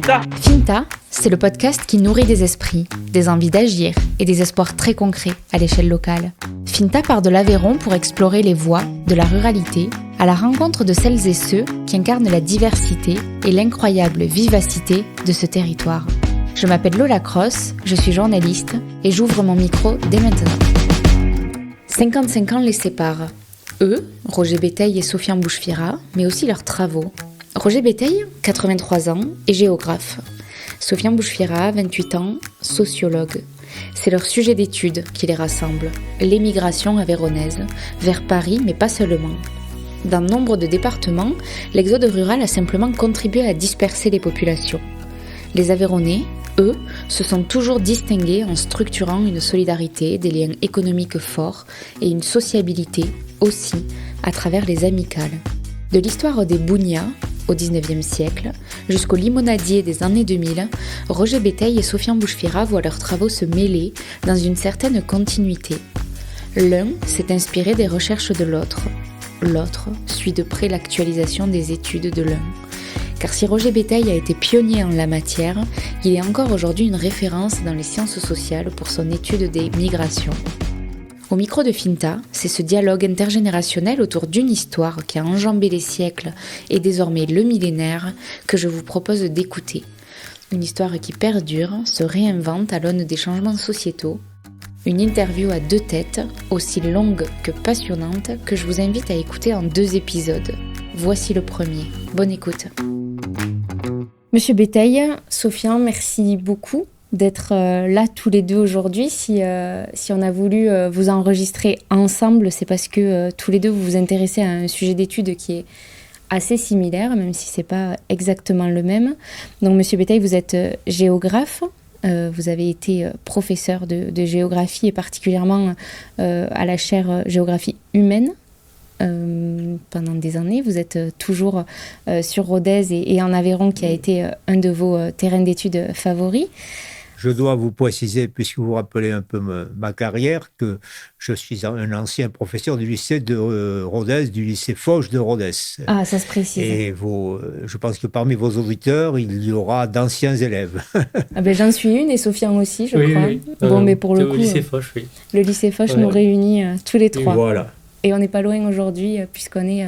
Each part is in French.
Finta. Finta, c'est le podcast qui nourrit des esprits, des envies d'agir et des espoirs très concrets à l'échelle locale. Finta part de l'Aveyron pour explorer les voies de la ruralité à la rencontre de celles et ceux qui incarnent la diversité et l'incroyable vivacité de ce territoire. Je m'appelle Lola Cross, je suis journaliste et j'ouvre mon micro dès maintenant. 55 ans les séparent. Eux, Roger Béteille et Sofiane Bouchfira, mais aussi leurs travaux. Roger Béteille, 83 ans, est géographe. Sofiane Bouchfira, 28 ans, sociologue. C'est leur sujet d'étude qui les rassemble, l'émigration aveyronnaise, vers Paris, mais pas seulement. Dans nombre de départements, l'exode rural a simplement contribué à disperser les populations. Les Aveyronnais, eux, se sont toujours distingués en structurant une solidarité, des liens économiques forts et une sociabilité aussi à travers les amicales. De l'histoire des bougnats, au XIXe siècle, jusqu'aux limonadiers des années 2000, Roger Béteille et Sofiane Bouchfira voient leurs travaux se mêler dans une certaine continuité. L'un s'est inspiré des recherches de l'autre suit de près l'actualisation des études de l'un. Car si Roger Béteille a été pionnier en la matière, il est encore aujourd'hui une référence dans les sciences sociales pour son étude des migrations. Au micro de Finta, c'est ce dialogue intergénérationnel autour d'une histoire qui a enjambé les siècles et désormais le millénaire que je vous propose d'écouter. Une histoire qui perdure, se réinvente à l'aune des changements sociétaux. Une interview à deux têtes, aussi longue que passionnante, que je vous invite à écouter en 2 épisodes. Voici le premier. Bonne écoute. Monsieur Béteille, Sofiane, merci beaucoup d'être là tous les deux aujourd'hui. Si on a voulu vous enregistrer ensemble, c'est parce que tous les deux vous vous intéressez à un sujet d'étude qui est assez similaire, même si c'est pas exactement le même. Donc Monsieur Béteille, vous êtes géographe. Vous avez été professeur de géographie et particulièrement à la chaire géographie humaine pendant des années. Vous êtes toujours sur Rodez et en Aveyron qui a été un de vos terrains d'études favoris. Je dois vous préciser, puisque vous rappelez un peu ma carrière, que je suis un ancien professeur du lycée de Rodez, du lycée Foch de Rodez. Ah, ça se précise. Et je pense que parmi vos auditeurs, il y aura d'anciens élèves. Ah ben, j'en suis une et Sofiane aussi, je crois. Oui. Bon, mais pour le coup, lycée Foch, oui. Le lycée Foch nous réunit tous les trois. Et voilà. Et on n'est pas loin aujourd'hui, puisqu'on est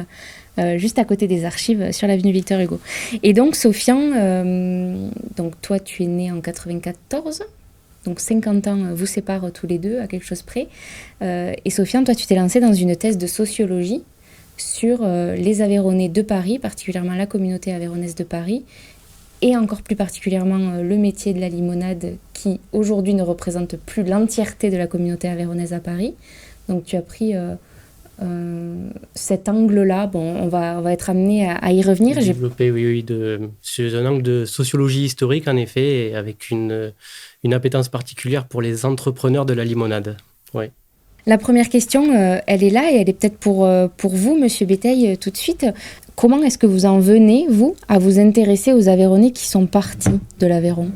juste à côté des archives, sur l'avenue Victor Hugo. Et donc, Sofiane, donc toi, tu es né en 94, donc 50 ans vous séparent tous les deux, à quelque chose près. Et Sofiane, toi, tu t'es lancé dans une thèse de sociologie sur les Aveyronnais de Paris, particulièrement la communauté aveyronnaise de Paris, et encore plus particulièrement le métier de la limonade, qui aujourd'hui ne représente plus l'entièreté de la communauté aveyronnaise à Paris. Donc, tu as pris cet angle-là, bon, on va être amené à y revenir. Développer, c'est un angle de sociologie historique, en effet, et avec une appétence particulière pour les entrepreneurs de la limonade. Ouais. La première question, elle est là, et elle est peut-être pour vous, Monsieur Béteille, tout de suite. Comment est-ce que vous en venez, vous, à vous intéresser aux Aveyronnais qui sont partis de l'Aveyron ?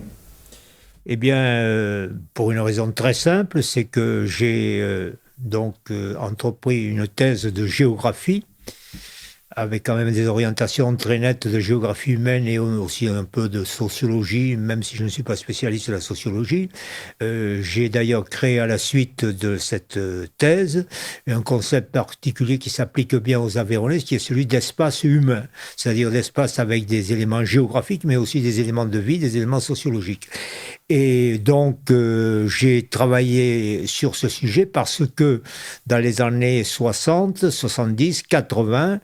Eh bien, pour une raison très simple, c'est que j'ai entrepris une thèse de géographie avec quand même des orientations très nettes de géographie humaine et aussi un peu de sociologie, même si je ne suis pas spécialiste de la sociologie. J'ai d'ailleurs créé à la suite de cette thèse un concept particulier qui s'applique bien aux Aveyronnais, qui est celui d'espace humain, c'est-à-dire l'espace avec des éléments géographiques, mais aussi des éléments de vie, des éléments sociologiques. Et donc, j'ai travaillé sur ce sujet parce que dans les années 60, 70, 80,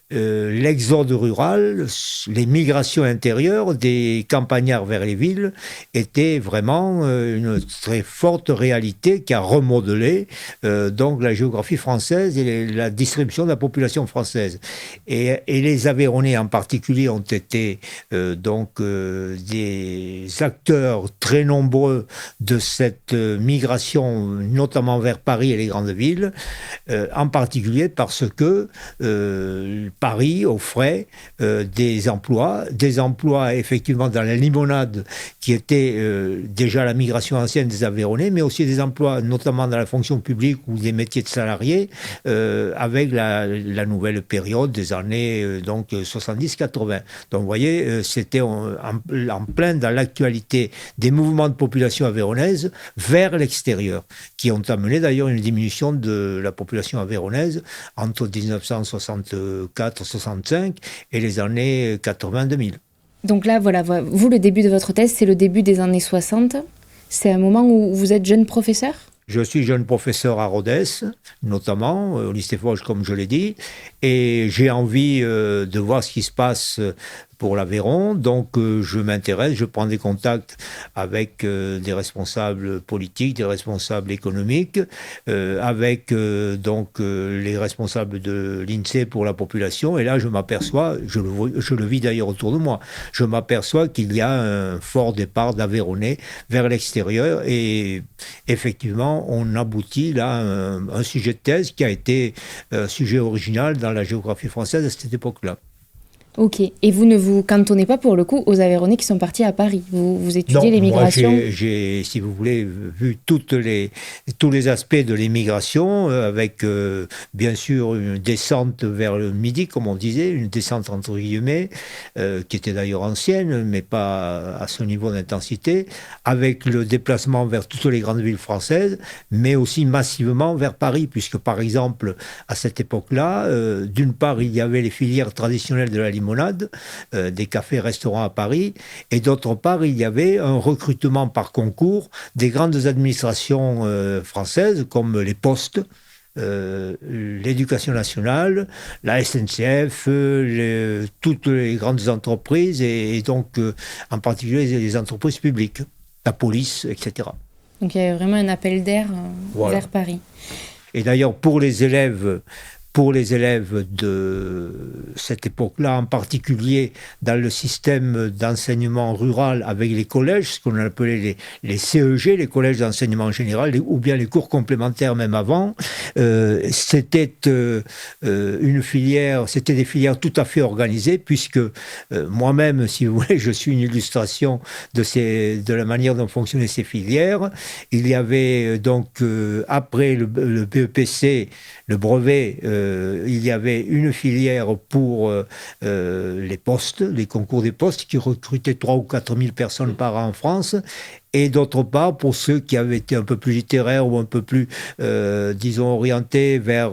l'exode rural, les migrations intérieures des campagnards vers les villes était vraiment une très forte réalité qui a remodelé donc la géographie française et la distribution de la population française. Et les Aveyronnais en particulier ont été des acteurs très nombreux de cette migration, notamment vers Paris et les grandes villes, en particulier parce que Paris offrait des emplois effectivement dans la limonade qui était déjà la migration ancienne des Aveyronnais, mais aussi des emplois notamment dans la fonction publique ou des métiers de salariés avec la nouvelle période des années donc 70-80. Donc vous voyez, c'était en plein dans l'actualité des mouvements de population aveyronnaise vers l'extérieur, qui ont amené d'ailleurs une diminution de la population aveyronnaise entre 1964-65 et les années 80-2000. Donc là, voilà, vous, le début de votre thèse, c'est le début des années 60. C'est un moment où vous êtes jeune professeur ? Je suis jeune professeur à Rodez, notamment, au lycée Foch, comme je l'ai dit, et j'ai envie de voir ce qui se passe pour l'Aveyron. Donc, je m'intéresse, je prends des contacts avec des responsables politiques, des responsables économiques, avec les responsables de l'INSEE pour la population. Et là, je m'aperçois, je le vis d'ailleurs autour de moi, je m'aperçois qu'il y a un fort départ d'Aveyronnais vers l'extérieur. Et effectivement, on aboutit là à un sujet de thèse qui a été sujet original dans la géographie française à cette époque-là. Ok. Et vous ne vous cantonnez pas pour le coup aux Aveyronnais qui sont partis à Paris. Vous étudiez l'émigration. Moi, j'ai, si vous voulez, vu tous les aspects de l'émigration, avec bien sûr une descente vers le midi, comme on disait, une descente entre guillemets, qui était d'ailleurs ancienne, mais pas à ce niveau d'intensité, avec le déplacement vers toutes les grandes villes françaises, mais aussi massivement vers Paris, puisque par exemple, à cette époque-là, d'une part, il y avait les filières traditionnelles de la limonade, des cafés-restaurants à Paris, et d'autre part, il y avait un recrutement par concours des grandes administrations françaises, comme les postes, l'éducation nationale, la SNCF, toutes les grandes entreprises, et donc en particulier les entreprises publiques, la police, etc. Donc il y a vraiment un appel d'air vers Paris. Et d'ailleurs, pour les élèves de cette époque-là, en particulier dans le système d'enseignement rural avec les collèges, ce qu'on appelait les CEG, les collèges d'enseignement général, ou bien les cours complémentaires même avant, c'était des filières tout à fait organisées, puisque moi-même, si vous voulez, je suis une illustration de la manière dont fonctionnaient ces filières. Il y avait donc, après le BEPC, le brevet, il y avait une filière pour les postes, les concours des postes, qui recrutaient 3 ou 4 000 personnes par an en France. Et d'autre part, pour ceux qui avaient été un peu plus littéraires ou un peu plus, disons, orientés vers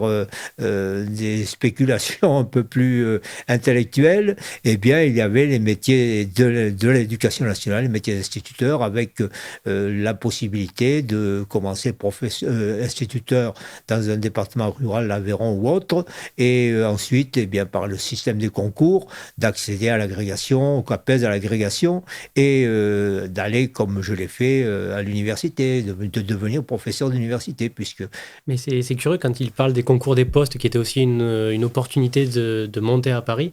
des spéculations un peu plus intellectuelles, eh bien, il y avait les métiers de l'éducation nationale, les métiers d'instituteurs, avec la possibilité de commencer instituteur dans un département rural, l'Aveyron ou autre, et ensuite, eh bien, par le système des concours, d'accéder à l'agrégation, au CAPES, à l'agrégation, et d'aller, comme je l'ai fait à l'université, de devenir professeur d'université, puisque... Mais c'est curieux quand il parle des concours des postes, qui était aussi une opportunité de monter à Paris.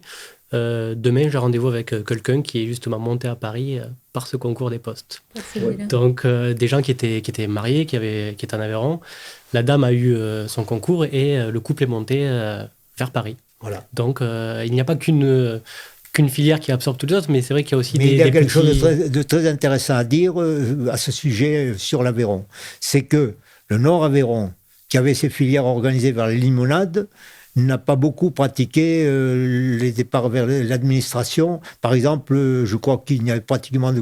Demain, j'ai rendez-vous avec quelqu'un qui est justement monté à Paris par ce concours des postes. Donc, des gens qui étaient mariés, qui étaient en Aveyron. La dame a eu son concours et le couple est monté vers Paris. Voilà. Donc, il n'y a pas qu'une filière qui absorbe toutes les autres, mais c'est vrai qu'il y a aussi il y a quelque chose de très intéressant à dire à ce sujet sur l'Aveyron. C'est que le Nord-Aveyron, qui avait ses filières organisées vers les limonades, n'a pas beaucoup pratiqué les départs vers l'administration. Par exemple, je crois qu'il n'y avait pratiquement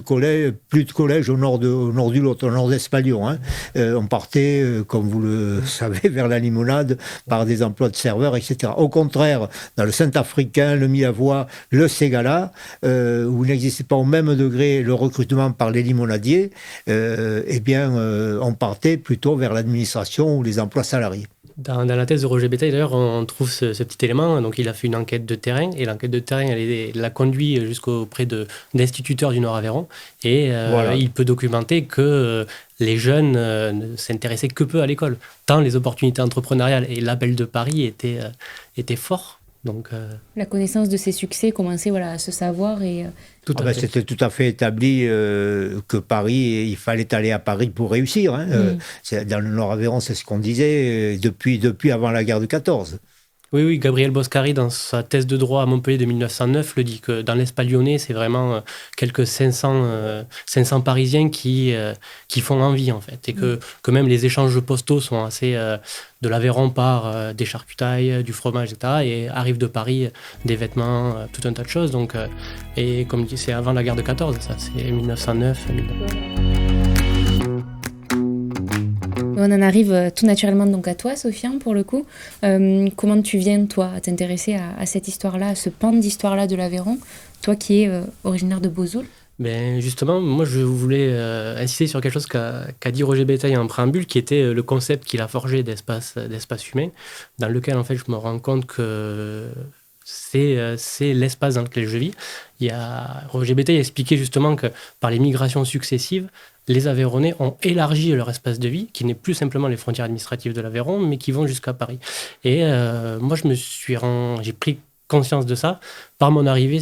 plus de collèges au nord du Lot, au nord d'Espalion. Hein. On partait, comme vous le savez, vers la limonade par des emplois de serveurs, etc. Au contraire, dans le Saint-Africain, le Milavois, le Ségala, où il n'existait pas au même degré le recrutement par les limonadiers, on partait plutôt vers l'administration ou les emplois salariés. Dans la thèse de Roger Bétail, d'ailleurs, on trouve ce petit élément. Donc, il a fait une enquête de terrain, et l'enquête de terrain, elle l'a conduit jusqu'auprès d'instituteurs du Nord-Aveyron. Et voilà. Il peut documenter que les jeunes ne s'intéressaient que peu à l'école, tant les opportunités entrepreneuriales et l'appel de Paris étaient forts. Donc, la connaissance de ses succès commençait à se savoir. Et c'était tout à fait établi que Paris, il fallait aller à Paris pour réussir. Hein. Dans le Nord-Aveyron, c'est ce qu'on disait depuis avant la guerre de 14. Oui, Gabriel Boscari, dans sa thèse de droit à Montpellier de 1909, le dit que dans l'Espace lyonnais, c'est vraiment quelques 500 Parisiens qui font envie, en fait. Et que même les échanges postaux sont assez... de l'Aveyron par des charcutailles, du fromage, etc. Et arrivent de Paris des vêtements, tout un tas de choses. Donc, et comme dit, c'est avant la guerre de 14, ça, c'est 1909. On en arrive tout naturellement donc à toi, Sofiane, pour le coup. Comment tu viens, toi, à t'intéresser à cette histoire-là, à ce pan d'histoire-là de l'Aveyron, toi qui es originaire de Bozoul? Ben justement, moi je voulais insister sur quelque chose qu'a dit Roger Béteille en préambule, qui était le concept qu'il a forgé d'espace humain, dans lequel en fait je me rends compte que c'est l'espace dans lequel je vis. Roger Béteille expliquait justement que par les migrations successives, les Aveyronnais ont élargi leur espace de vie, qui n'est plus simplement les frontières administratives de l'Aveyron, mais qui vont jusqu'à Paris. Et moi j'ai pris conscience de ça par mon arrivée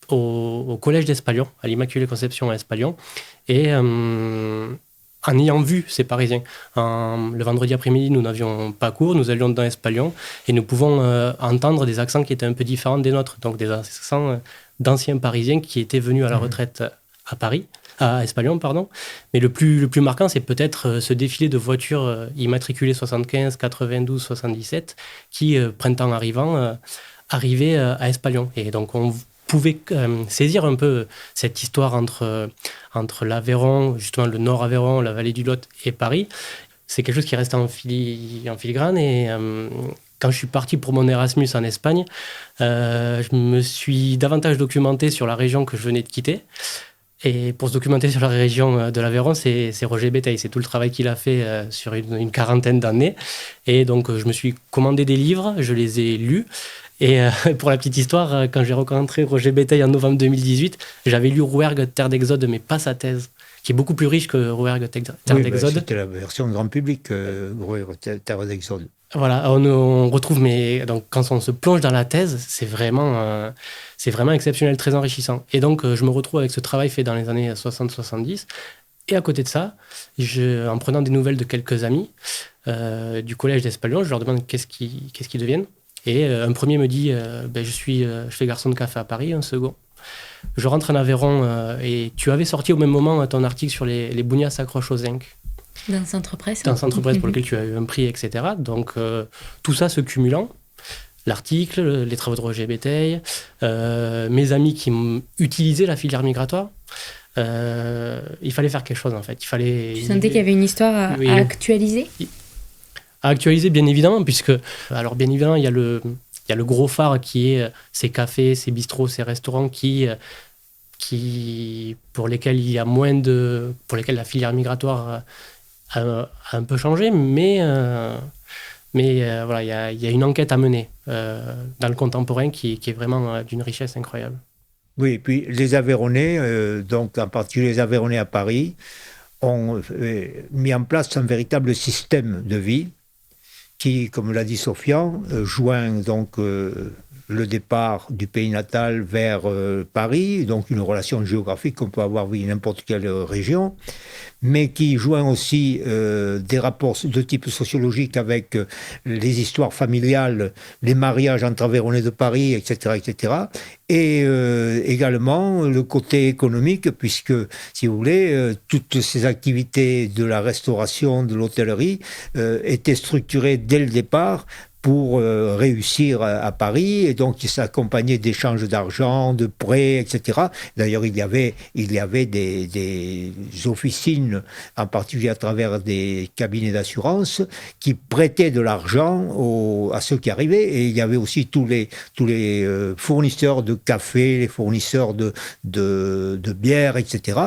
au collège d'Espalion, à l'Immaculée Conception à Espalion, et en ayant vu ces Parisiens. Le vendredi après-midi, nous n'avions pas cours, nous allions dans Espalion, et nous pouvons entendre des accents qui étaient un peu différents des nôtres, donc des accents d'anciens Parisiens qui étaient venus à la retraite à Espalion, pardon. Mais le plus marquant, c'est peut-être ce défilé de voitures immatriculées 75, 92, 77, qui, printemps arrivant, arrivaient à Espalion. Et donc, on pouvait saisir un peu cette histoire entre l'Aveyron, justement le Nord Aveyron, la vallée du Lot et Paris. C'est quelque chose qui reste en filigrane. Et quand je suis parti pour mon Erasmus en Espagne, je me suis davantage documenté sur la région que je venais de quitter. Et pour se documenter sur la région de l'Aveyron, c'est Roger Béteille. C'est tout le travail qu'il a fait sur une quarantaine d'années. Et donc, je me suis commandé des livres, je les ai lus. Et pour la petite histoire, quand j'ai rencontré Roger Béteille en novembre 2018, j'avais lu Rouergue, Terre d'Exode, mais pas sa thèse, qui est beaucoup plus riche que Rouergue, Terre d'Exode. C'était la version grand public, Rouergue, Terre d'Exode. Voilà, on retrouve, mais donc, quand on se plonge dans la thèse, c'est vraiment exceptionnel, très enrichissant. Et donc, je me retrouve avec ce travail fait dans les années 60-70. Et à côté de ça, en prenant des nouvelles de quelques amis du collège d'Espalion, je leur demande qu'est-ce qu'ils deviennent. Et un premier me dit je fais garçon de café à Paris, un second. Je rentre en Aveyron et tu avais sorti au même moment ton article sur les bougnats s'accrochent aux zinc. Dans Centre Presse. Dans Centre Presse pour lequel tu as eu un prix, etc. Donc tout ça se cumulant, l'article, les travaux de Roger Béteille, mes amis qui utilisaient la filière migratoire, il fallait faire quelque chose en fait. Tu sentais qu'il y avait une histoire à actualiser ? À actualiser, bien évidemment, alors bien évidemment, il y a le gros phare qui est ces cafés, ces bistrots, ces restaurants pour lesquels pour lesquels la filière migratoire a un peu changé, mais voilà, il y a une enquête à mener dans le contemporain qui est vraiment d'une richesse incroyable. Oui, et puis les Aveyronnais, donc en particulier les Aveyronnais à Paris, ont mis en place un véritable système de vie qui, comme l'a dit Sofiane, joint donc le départ du pays natal vers Paris, donc une relation géographique qu'on peut avoir dans n'importe quelle région, mais qui joint aussi des rapports de type sociologique avec les histoires familiales, les mariages entre Aveyronnais de Paris, etc., etc., et également le côté économique, puisque, si vous voulez, toutes ces activités de la restauration, de l'hôtellerie, étaient structurées dès le départ pour réussir à Paris, et donc il s'accompagnait d'échanges d'argent, de prêts, etc. D'ailleurs, il y avait des officines, en particulier à travers des cabinets d'assurance, qui prêtaient de l'argent à ceux qui arrivaient, et il y avait aussi tous les fournisseurs de café, les fournisseurs de bière, etc.,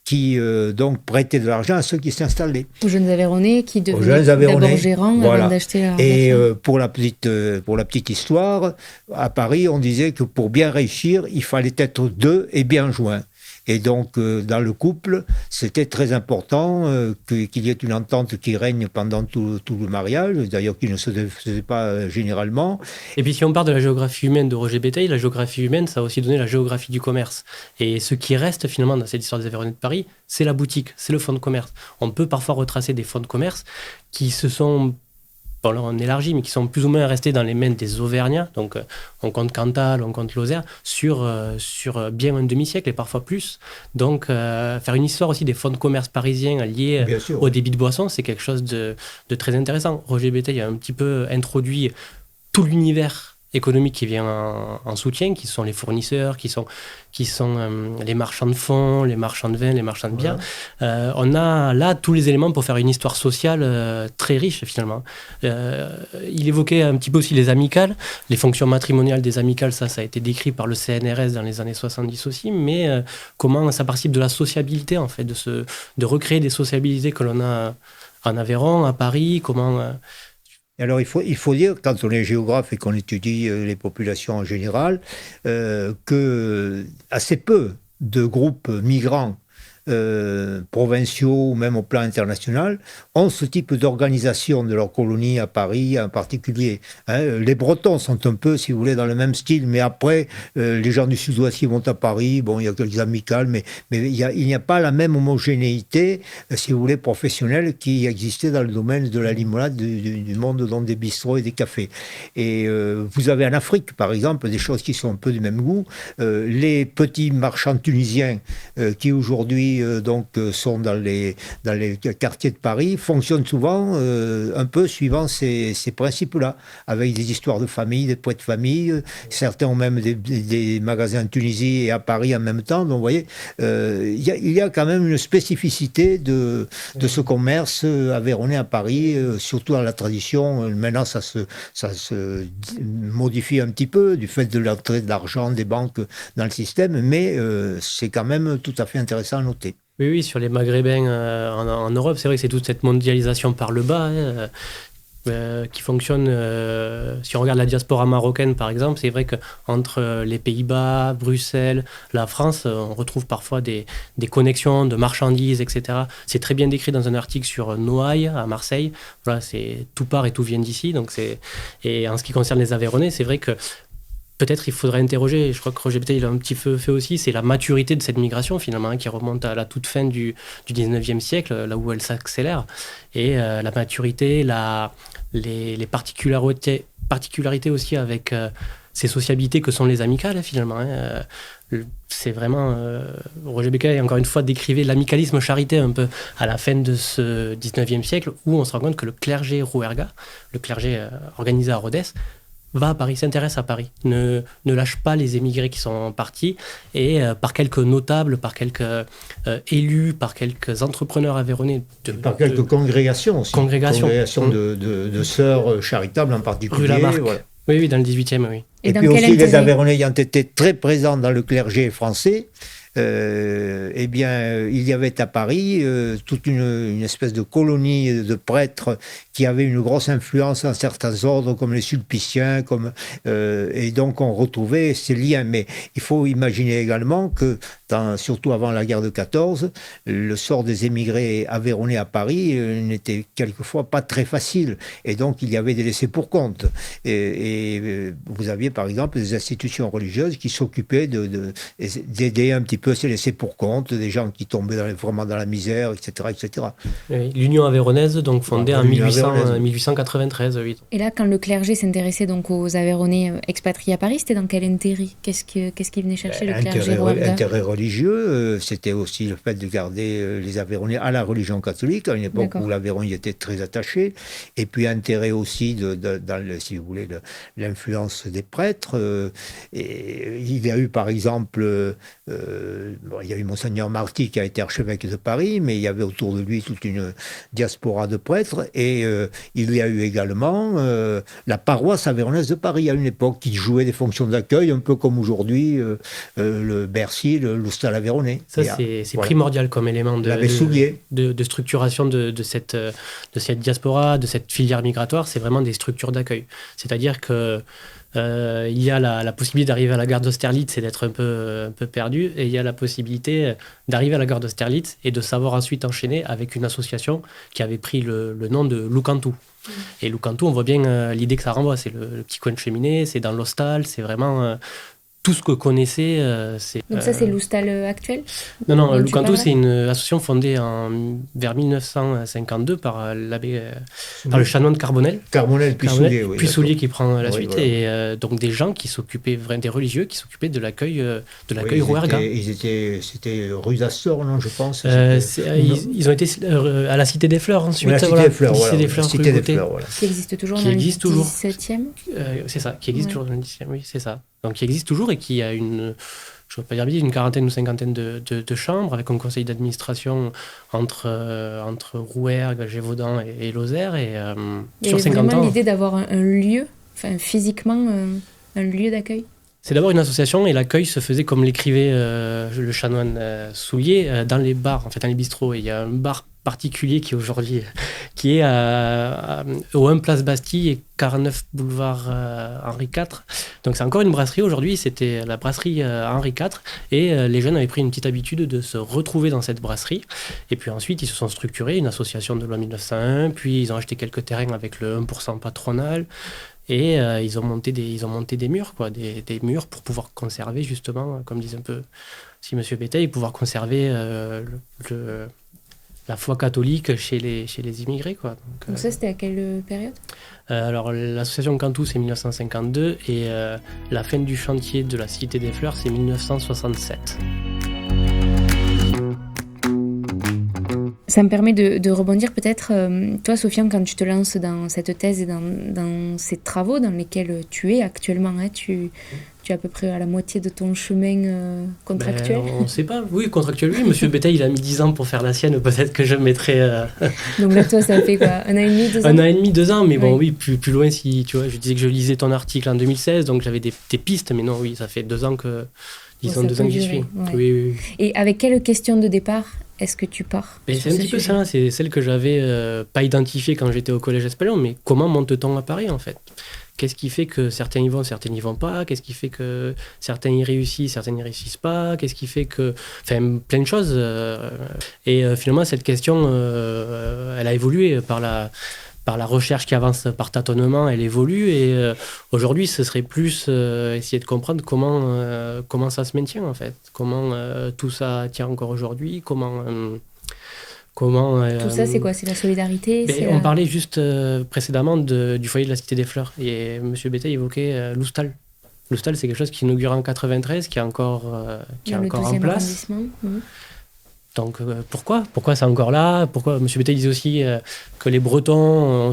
qui donc prêtaient de l'argent à ceux qui s'installaient. Aux jeunes Aveyronnais qui devenaient d'abord gérants avant d'acheter leur Et pour la petite histoire, à Paris, on disait que pour bien réussir, il fallait être deux et bien joints. Et donc, dans le couple, c'était très important qu'il y ait une entente qui règne pendant tout le mariage, d'ailleurs qui ne se faisait pas généralement. Et puis si on part de la géographie humaine de Roger Béteille, la géographie humaine, ça a aussi donné la géographie du commerce. Et ce qui reste finalement dans cette histoire des Aveyronnais de Paris, c'est la boutique, c'est le fonds de commerce. On peut parfois retracer des fonds de commerce qui se sont bon là on élargit, mais qui sont plus ou moins restés dans les mains des Auvergnats, donc on compte Cantal, on compte Lozère, sur bien un demi-siècle et parfois plus. Donc faire une histoire aussi des fonds de commerce parisiens liés au débit de boissons, c'est quelque chose de très intéressant. Roger Béteille a un petit peu introduit tout l'univers économique qui vient en soutien, qui sont les fournisseurs, qui sont les marchands de fonds, les marchands de vin, les marchands de biens. On a là tous les éléments pour faire une histoire sociale très riche finalement. Il évoquait un petit peu aussi les amicales, les fonctions matrimoniales des amicales, ça a été décrit par le CNRS dans les années 70 aussi, mais comment ça participe de la sociabilité en fait, de recréer des sociabilités que l'on a en Aveyron, à Paris, comment... Alors, il faut dire, quand on est géographe et qu'on étudie les populations en général, que assez peu de groupes migrants provinciaux ou même au plan international ont ce type d'organisation de leur colonie à Paris en particulier. Les Bretons sont un peu, si vous voulez, dans le même style, mais après, les gens du Sud-Ouest qui vont à Paris, bon, il y a quelques amicales, mais il n'y a pas la même homogénéité, si vous voulez, professionnelle qui existait dans le domaine de la limonade, du monde donc des bistrots et des cafés. Et vous avez en Afrique, par exemple, des choses qui sont un peu du même goût. Les petits marchands tunisiens qui aujourd'hui sont dans les quartiers de Paris, fonctionnent souvent un peu suivant ces principes-là, avec des histoires de famille, des poètes de famille. Certains ont même des magasins en Tunisie et à Paris en même temps. Donc, vous voyez, il y a quand même une spécificité de ce commerce aveyronnais à Paris, surtout dans la tradition. Maintenant, ça se modifie un petit peu du fait de l'entrée de l'argent des banques dans le système, mais c'est quand même tout à fait intéressant à noter. Oui, sur les Maghrébins en Europe, c'est vrai que c'est toute cette mondialisation par le bas qui fonctionne. Si on regarde la diaspora marocaine, par exemple, c'est vrai qu'entre les Pays-Bas, Bruxelles, la France, on retrouve parfois des connexions de marchandises, etc. C'est très bien décrit dans un article sur Noailles, à Marseille. Voilà, c'est tout part et tout vient d'ici. Et en ce qui concerne les Aveyronnais, c'est vrai que peut-être il faudrait interroger, je crois que Roger Béteille l'a un petit peu fait aussi, c'est la maturité de cette migration finalement, qui remonte à la toute fin du 19e siècle, là où elle s'accélère. Et la maturité, les particularités aussi avec ces sociabilités que sont les amicales finalement. C'est vraiment... Roger Béteille, encore une fois, décrivait l'amicalisme charité un peu à la fin de ce 19e siècle, où on se rend compte que le clergé rouergat, le clergé organisé à Rodez, va à Paris, s'intéresse à Paris, ne lâche pas les émigrés qui sont partis, et par quelques notables, par quelques élus, par quelques entrepreneurs aveyronnais. Par quelques congrégations aussi. Congrégations de sœurs charitables en particulier. Rue Lamarck. Voilà. Oui, dans le 18e, oui. Et puis aussi les Aveyronnais ayant été très présents dans le clergé français, eh bien, il y avait à Paris toute une espèce de colonie de prêtres qui avaient une grosse influence dans certains ordres, comme les Sulpiciens, et donc on retrouvait ces liens. Mais il faut imaginer également que, surtout avant la guerre de 14, le sort des émigrés aveyronnais à Paris n'était quelquefois pas très facile. Et donc, il y avait des laissés-pour-compte. Et vous aviez, par exemple, des institutions religieuses qui s'occupaient d'aider un petit peu ces laissés-pour-compte, des gens qui tombaient vraiment dans la misère, etc. etc. Oui, l'Union avéronnaise, donc fondée en 1893. Oui. Et là, quand le clergé s'intéressait donc aux Aveyronnais expatriés à Paris, c'était dans quel intérêt ? Qu'est-ce qu'il venait chercher, le clergé rouergat ? Intérêt religieux, c'était aussi le fait de garder les Aveyronnais à la religion catholique, à une époque où l'Aveyron y était très attaché, et puis intérêt aussi dans si vous voulez, l'influence des prêtres. Et il y a eu, par exemple, il y a eu Monseigneur Marty qui a été archevêque de Paris, mais il y avait autour de lui toute une diaspora de prêtres, et il y a eu également la paroisse aveyronnaise de Paris à une époque qui jouait des fonctions d'accueil, un peu comme aujourd'hui le Bercy, l'Hostal aveyronnais. Ça, c'est primordial comme élément de structuration de cette diaspora, de cette filière migratoire. C'est vraiment des structures d'accueil. C'est-à-dire que il y a la possibilité d'arriver à la gare d'Austerlitz et d'être un peu perdu, et il y a la possibilité d'arriver à la gare d'Austerlitz et de savoir ensuite enchaîner avec une association qui avait pris le nom de Loukantou. Et Loukantou, on voit bien l'idée que ça renvoie, c'est le petit coin de cheminée, c'est dans l'hostal, c'est vraiment tout ce que connaissait. Donc ça, c'est l'Oustal actuel? Non, Loucanto, c'est une association fondée vers 1952 par le chanoine de Carbonel. Carbonel, puis Soulier. Oui, puis Soulier qui prend la suite. Voilà. Et donc des gens qui s'occupaient, des religieux qui s'occupaient de l'accueil Rouergue. C'était rue d'Astor, non, je pense. Ils ont été à la Cité des Fleurs ensuite. La Cité des Fleurs, Cité des Fleurs, Cité des Fleurs, voilà. Qui existe toujours dans le 17e. C'est ça, qui existe toujours dans le 17e, oui, c'est ça. Donc qui existe toujours et qui a je ne veux pas dire une quarantaine ou cinquantaine de chambres avec un conseil d'administration entre Rouergue, Gévaudan et Lozère. Et sur 50 vraiment ans, l'idée d'avoir un lieu, physiquement, un lieu d'accueil. C'est d'abord une association et l'accueil se faisait comme l'écrivait le chanoine Soulier dans les bars, en fait, dans les bistrots. Et il y a un bar particulier qui aujourd'hui qui est au 1 Place Bastille et 49 boulevard Henri IV. Donc c'est encore une brasserie aujourd'hui, c'était la brasserie Henri IV et les jeunes avaient pris une petite habitude de se retrouver dans cette brasserie. Et puis ensuite ils se sont structurés, une association de loi 1901, puis ils ont acheté quelques terrains avec le 1% patronal. Et ils ont monté des murs, des murs pour pouvoir conserver justement, comme disait un peu si Monsieur Béteille, pouvoir conserver la foi catholique chez les immigrés, quoi. Donc ça, c'était à quelle période ? Alors l'association Cantou, c'est 1952 et la fin du chantier de la Cité des Fleurs, c'est 1967. Ça me permet de rebondir peut-être, toi Sofiane, quand tu te lances dans cette thèse et dans ces travaux dans lesquels tu es actuellement, hein, tu es à peu près à la moitié de ton chemin contractuel. On ne sait pas, oui, contractuel, oui. Monsieur Béteille, il a mis 10 ans pour faire la sienne, peut-être que je mettrai... Donc là, toi, ça fait quoi, 1 an et demi, 2 ans ? 1 an et demi, 2 ans, mais bon, oui, plus loin, si tu vois, je disais que je lisais ton article en 2016, donc j'avais des pistes, mais non, oui, ça fait 2 ans que... Disons 2 ans que j'y suis. Ouais. Oui. Et avec quelle question de départ est-ce que tu pars ? C'est un petit peu ça, c'est celle que j'avais pas identifiée quand j'étais au collège Espalion, mais comment monte-t-on à Paris en fait ? Qu'est-ce qui fait que certains y vont, certains n'y vont pas ? Qu'est-ce qui fait que certains y réussissent, certains n'y réussissent pas ? Qu'est-ce qui fait que... Enfin, plein de choses. Et finalement, cette question, elle a évolué par la recherche qui avance par tâtonnement, elle évolue. Et aujourd'hui, ce serait plus essayer de comprendre comment ça se maintient, en fait. Comment tout ça tient encore aujourd'hui, comment tout ça, c'est quoi ? C'est la solidarité ? On parlait juste précédemment du foyer de la Cité des Fleurs. Et M. Béteille évoquait l'Oustal. L'Oustal, c'est quelque chose qui est inauguré en 93, qui est encore en place. Donc pourquoi c'est encore là ? Pourquoi M. Béteille disait aussi que les Bretons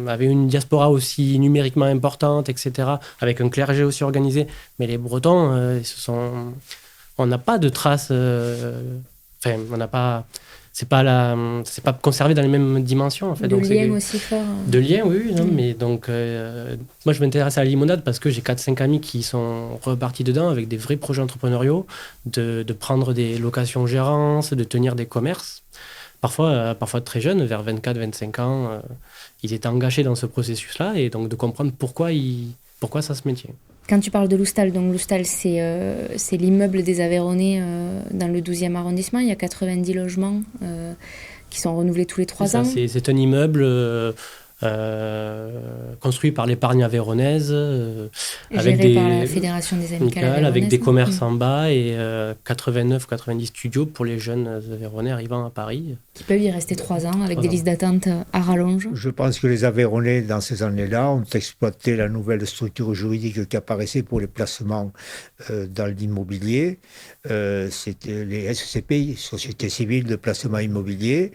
avaient une diaspora aussi numériquement importante, etc., avec un clergé aussi organisé. Mais les Bretons, on n'a pas de traces... on n'a pas... C'est pas conservé dans les mêmes dimensions en fait. De liens aussi forts. De liens, oui. Non, mais donc, moi je m'intéresse à la limonade parce que j'ai 4-5 amis qui sont repartis dedans avec des vrais projets entrepreneuriaux, de prendre des locations gérances, de tenir des commerces. Parfois très jeunes, vers 24-25 ans, ils étaient engagés dans ce processus-là et donc de comprendre pourquoi ça se maintient. Quand tu parles de l'Oustal, donc l'Oustal, c'est l'immeuble des Aveyronnais dans le 12e arrondissement. Il y a 90 logements qui sont renouvelés tous les 3 ans. C'est un immeuble construit par l'épargne aveyronnaise. Géré par la Fédération des Amicales Aveyronnaises. Avec des commerces en bas et 89-90 studios pour les jeunes Aveyronnais arrivant à Paris. Qui peuvent y rester 3 ans avec des listes d'attente à rallonge. Je pense que les Aveyronnais, dans ces années-là, ont exploité la nouvelle structure juridique qui apparaissait pour les placements dans l'immobilier. C'était les SCPI, Sociétés civiles de placement immobilier,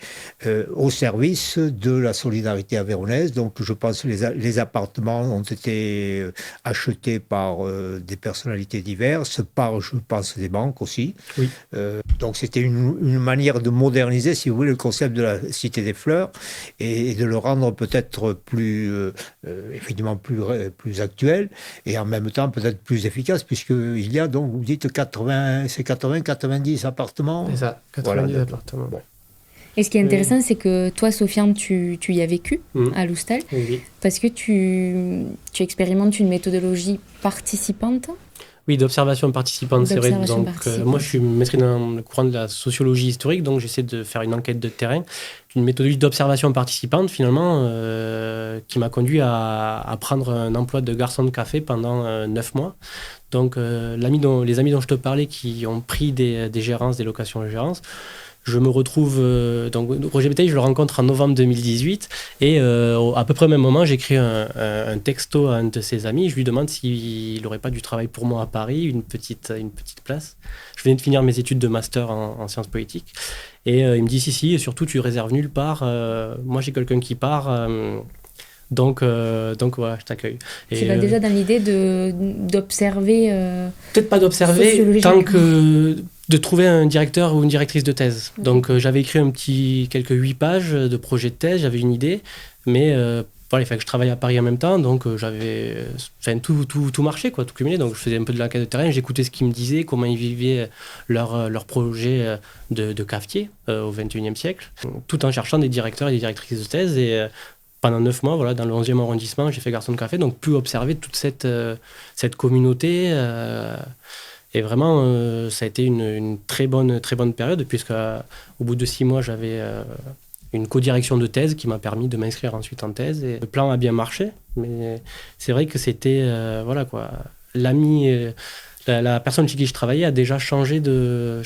au service de la solidarité aveyronnaise. Donc je pense que les appartements ont été achetés par des personnalités diverses, par, je pense, des banques aussi. Oui. Donc c'était une manière de moderniser, si vous voulez, le concept de la Cité des Fleurs et de le rendre peut-être effectivement plus actuel et en même temps peut-être plus efficace, puisqu'il y a donc, vous dites 90 appartements. C'est ça, 90 appartements. Bon. Et ce qui est intéressant, c'est que toi, Sofiane, tu y as vécu à l'Oustal, oui. Parce que tu expérimentes une méthodologie participante. Oui, d'observation participante, c'est vrai. D'observation Donc, participante. moi, je suis maîtrise dans le courant de la sociologie historique, donc j'essaie de faire une enquête de terrain, une méthodologie d'observation participante, finalement, qui m'a conduit à prendre un emploi de garçon de café pendant 9 mois. Donc, les amis dont je te parlais qui ont pris des gérances, des locations de gérance, je me retrouve. Donc, Roger Bétail, je le rencontre en novembre 2018. Et à peu près au même moment, j'écris un texto à un de ses amis. Je lui demande s'il n'aurait pas du travail pour moi à Paris, une petite place. Je venais de finir mes études de master en sciences politiques. Et il me dit si, et surtout, tu réserves nulle part. Moi, j'ai quelqu'un qui part. Donc voilà, je t'accueille. Tu vas déjà dans l'idée d'observer. Peut-être pas d'observer, tant que de trouver un directeur ou une directrice de thèse. Donc j'avais écrit quelques 8 pages de projet de thèse, j'avais une idée, mais voilà, il fallait que je travaille à Paris en même temps, donc j'avais tout marché, quoi, tout cumulé. Donc je faisais un peu de l'enquête de terrain, j'écoutais ce qu'ils me disaient, comment ils vivaient leur projet de cafetier au XXIe siècle, tout en cherchant des directeurs et des directrices de thèse. Et pendant 9 mois, voilà, dans le 11e arrondissement, j'ai fait garçon de café, donc pu observer toute cette communauté. Et vraiment, ça a été une très bonne période, puisqu'au bout de 6 mois, j'avais une co-direction de thèse qui m'a permis de m'inscrire ensuite en thèse. Et le plan a bien marché, mais c'est vrai que c'était, voilà quoi, l'ami... La personne chez qui je travaillais a déjà changé de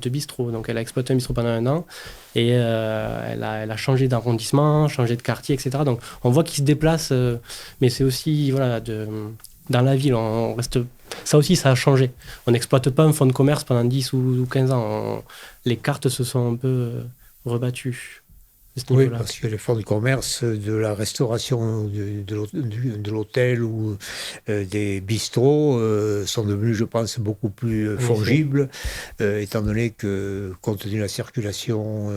bistrot. Donc, elle a exploité un bistrot pendant 1 an et elle a changé d'arrondissement, changé de quartier, etc. Donc, on voit qu'il se déplace, mais c'est aussi, voilà, dans la ville, on reste... Ça aussi, ça a changé. On n'exploite pas un fonds de commerce pendant 10 ou 15 ans. Les cartes se sont un peu rebattues. Oui, parce que les fonds de commerce de la restauration de l'hôtel ou des bistrots sont devenus, je pense, beaucoup plus fongibles, étant donné que, compte tenu de la circulation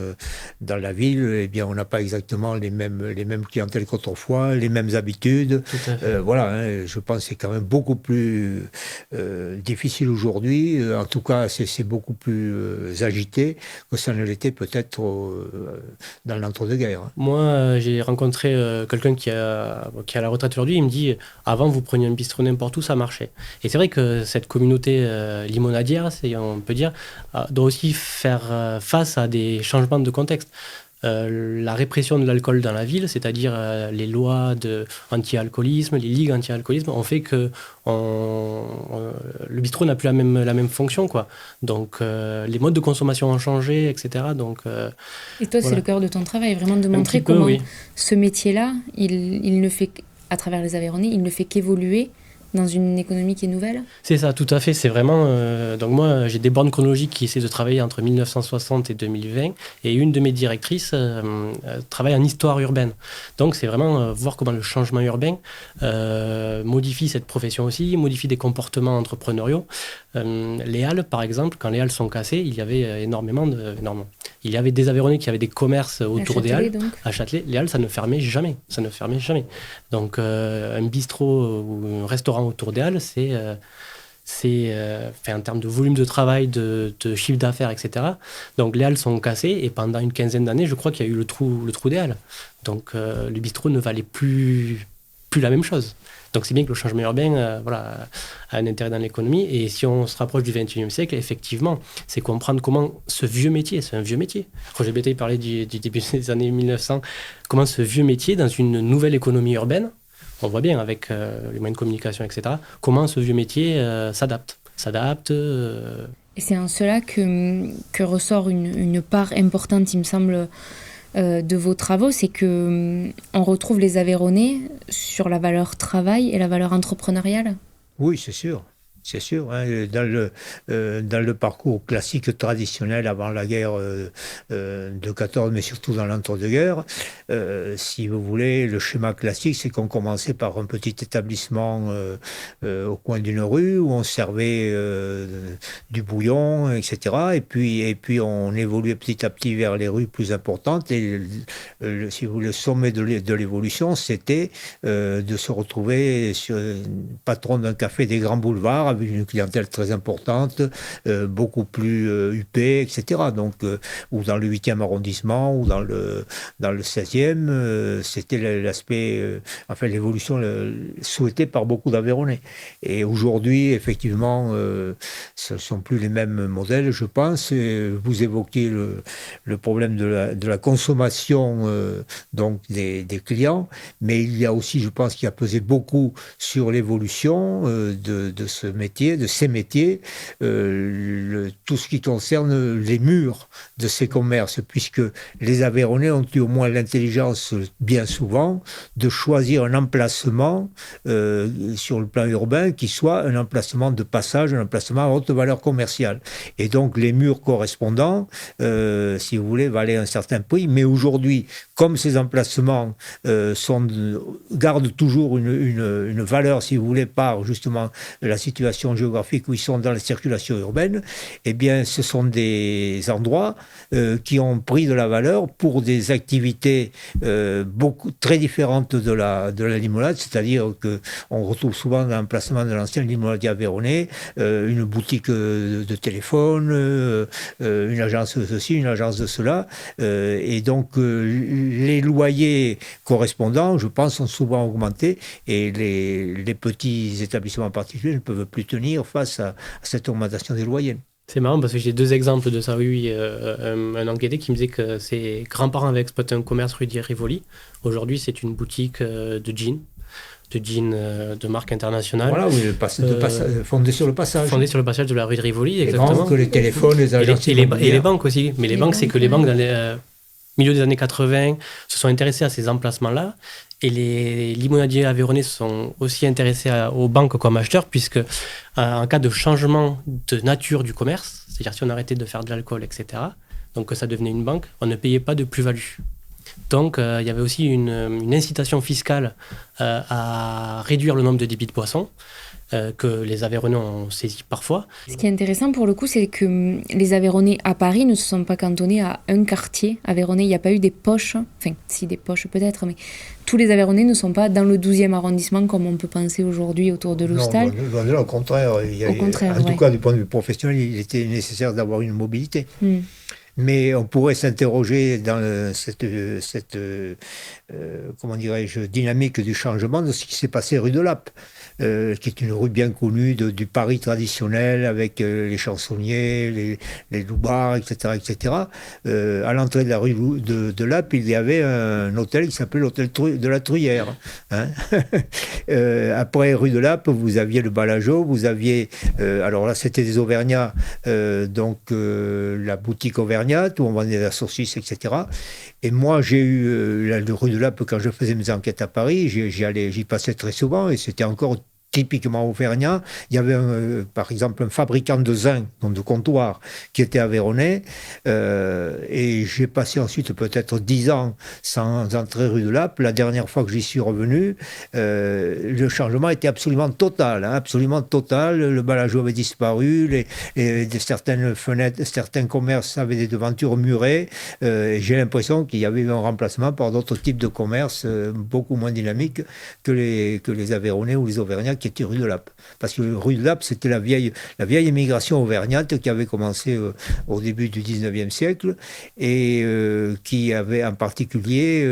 dans la ville, eh bien, on n'a pas exactement les mêmes clientèles qu'autrefois, les mêmes habitudes. Voilà, hein, je pense que c'est quand même beaucoup plus difficile aujourd'hui. En tout cas, c'est beaucoup plus agité que ça ne l'était peut-être dans l'entre-deux-guerres. Moi, j'ai rencontré quelqu'un qui est à la retraite aujourd'hui. Il me dit, avant, vous preniez un bistrot n'importe où, ça marchait. Et c'est vrai que cette communauté limonadière, on peut dire, doit aussi faire face à des changements de contexte. La répression de l'alcool dans la ville, c'est-à-dire les lois anti-alcoolisme, les ligues anti-alcoolisme, ont fait que le bistrot n'a plus la même fonction, quoi. Donc les modes de consommation ont changé, etc. Donc, et toi, voilà. C'est le cœur de ton travail, vraiment de montrer comment ce métier-là, il ne fait, à travers les Aveyronnais, il ne fait qu'évoluer dans une économie qui est nouvelle. C'est ça, tout à fait. C'est vraiment... donc moi, j'ai des bornes chronologiques qui essaient de travailler entre 1960 et 2020. Et une de mes directrices travaille en histoire urbaine. Donc c'est vraiment voir comment le changement urbain modifie cette profession aussi, modifie des comportements entrepreneuriaux. Les halles, par exemple, quand les halles sont cassées, il y avait il y avait des Aveyronnais qui avaient des commerces autour des halles. Donc. À Châtelet, les halles, ça ne fermait jamais. Donc un bistrot ou un restaurant autour des halles, c'est en termes de volume de travail, de chiffre d'affaires, etc. Donc les halles sont cassées et pendant une quinzaine d'années, je crois qu'il y a eu le trou des halles. Donc le bistrot ne valait plus la même chose. Donc c'est bien que le changement urbain a un intérêt dans l'économie. Et si on se rapproche du XXIe siècle, effectivement, c'est comprendre comment ce vieux métier, c'est un vieux métier. Roger Bétail parlait du début des années 1900, comment ce vieux métier, dans une nouvelle économie urbaine, on voit bien avec les moyens de communication, etc., comment ce vieux métier s'adapte. Et c'est en cela que ressort une part importante, il me semble, de vos travaux, c'est qu'on retrouve les Aveyronnais sur la valeur travail et la valeur entrepreneuriale. Oui, c'est sûr. C'est sûr, hein, dans le parcours classique traditionnel avant la guerre de 14, mais surtout dans l'entre-deux-guerres, si vous voulez, le schéma classique, c'est qu'on commençait par un petit établissement au coin d'une rue où on servait du bouillon, etc. Et puis on évoluait petit à petit vers les rues plus importantes. Et si vous voulez, le sommet de l'évolution, c'était de se retrouver patron d'un café des grands boulevards avec une clientèle très importante, beaucoup plus huppée, etc. Donc, ou dans le 8e arrondissement, ou dans le 16e, c'était l'aspect, l'évolution souhaitée par beaucoup d'Aveyronnais. Et aujourd'hui, effectivement, ce ne sont plus les mêmes modèles, je pense. Et vous évoquez le problème de la consommation donc des clients, mais il y a aussi, je pense, qui a pesé beaucoup sur l'évolution de ce métier, de ces métiers, tout ce qui concerne les murs de ces commerces, puisque les Aveyronnais ont eu au moins l'intelligence, bien souvent, de choisir un emplacement sur le plan urbain qui soit un emplacement de passage, un emplacement à haute valeur commerciale. Et donc les murs correspondants, si vous voulez, valaient un certain prix, mais aujourd'hui, comme ces emplacements gardent toujours une valeur, si vous voulez, par justement la situation géographique où ils sont dans la circulation urbaine, eh bien, ce sont des endroits qui ont pris de la valeur pour des activités très différentes de la limonade, c'est-à-dire qu'on retrouve souvent dans l'emplacement de l'ancien limonadier aveyronnais une boutique de téléphone, une agence de ceci, une agence de cela, et donc les loyers correspondants, je pense, ont souvent augmenté, et les petits établissements particuliers ne peuvent plus tenir face à cette augmentation des loyers. C'est marrant parce que j'ai 2 exemples de ça. Oui, un enquêté qui me disait que ses grands-parents avaient exploité un commerce rue Rivoli. Aujourd'hui, c'est une boutique de jeans de marque internationale. Voilà, oui, fondé sur le passage. Fondé sur le passage de la rue de Rivoli, exactement. Les banques, les téléphones, les agences et les banques aussi. Mais les banques, c'est que les banques, dans les milieu des années 80, se sont intéressés à ces emplacements-là. Et les limonadiers aveyronnais se sont aussi intéressés aux banques comme acheteurs, puisque en cas de changement de nature du commerce, c'est-à-dire si on arrêtait de faire de l'alcool, etc., donc que ça devenait une banque, on ne payait pas de plus-value. Donc il y avait aussi une incitation fiscale à réduire le nombre de débits de boissons, que les Aveyronnais ont saisi parfois. Ce qui est intéressant pour le coup, c'est que les Aveyronnais à Paris ne se sont pas cantonnés à un quartier aveyronnais. Il n'y a pas eu des poches, enfin si des poches peut-être, mais tous les Aveyronnais ne sont pas dans le 12e arrondissement comme on peut penser aujourd'hui autour de Loustal. Non, au contraire. En tout cas, du point de vue professionnel, il était nécessaire d'avoir une mobilité. Mais on pourrait s'interroger dans cette dynamique du changement de ce qui s'est passé rue de Lappe, qui est une rue bien connue du Paris traditionnel, avec les chansonniers, les loupards, etc. À l'entrée de la rue de Lappe, il y avait un hôtel qui s'appelait l'hôtel de la Truyère. Hein. Après rue de Lappe, vous aviez le Balageau, vous aviez... alors là, c'était des Auvergnats, la boutique Auvergnat, où on vendait la saucisse, etc. Et moi, j'ai eu la rue de Lappe, quand je faisais mes enquêtes à Paris, j'y passais très souvent, et c'était encore typiquement auvergnat. Il y avait par exemple un fabricant de zinc, donc de comptoir, qui était aveyronnais, et j'ai passé ensuite peut-être 10 ans sans entrer rue de Lappe. La dernière fois que j'y suis revenu, le changement était absolument total, absolument total. Le Balageau avait disparu, certaines fenêtres, certains commerces avaient des devantures murées, et j'ai l'impression qu'il y avait eu un remplacement par d'autres types de commerces beaucoup moins dynamiques que les Aveyronnais ou les Auvergnats qui était rue de Lappe. Parce que rue de Lappe, c'était la vieille émigration auvergnate qui avait commencé au début du 19e siècle et qui avait en particulier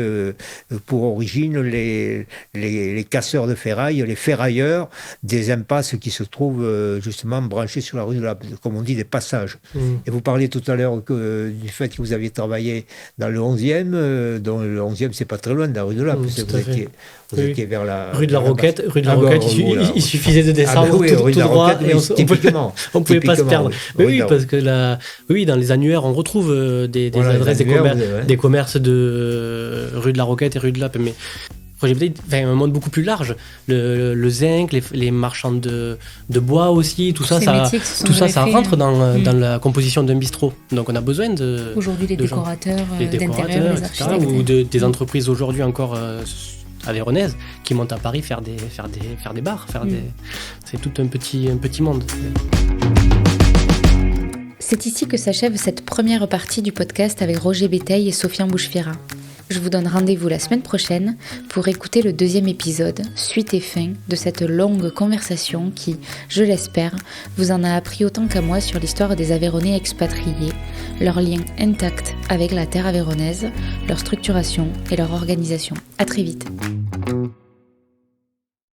pour origine les casseurs de ferraille, les ferrailleurs des impasses qui se trouvent justement branchés sur la rue de Lappe, comme on dit, des passages. Et vous parliez tout à l'heure du fait que vous aviez travaillé dans le 11e, dont le 11e, c'est pas très loin de la rue de Lappe. Vous étiez vers la... Rue de la Roquette, il suffisait de descendre tout droit et on ne pouvait pas se perdre. Oui, parce que dans les annuaires, on retrouve des adresses des commerces de rue de la Roquette et rue de Lappe. Mais j'ai peut-être un monde beaucoup plus large. Le zinc, les marchands de bois aussi, tout ça rentre dans la composition d'un bistrot. Donc on a besoin de... Aujourd'hui, les décorateurs d'intérieur, les architectes. Ou des entreprises aujourd'hui encore... aveyronnaises qui montent à Paris faire des bars, c'est tout un petit monde. C'est ici que s'achève cette première partie du podcast avec Roger Béteille et Sofiane Bouchfira. Je vous donne rendez-vous la semaine prochaine pour écouter le 2e épisode, suite et fin de cette longue conversation qui, je l'espère, vous en a appris autant qu'à moi sur l'histoire des Aveyronnais expatriés, leur lien intact avec la terre aveyronnaise, leur structuration et leur organisation. À très vite.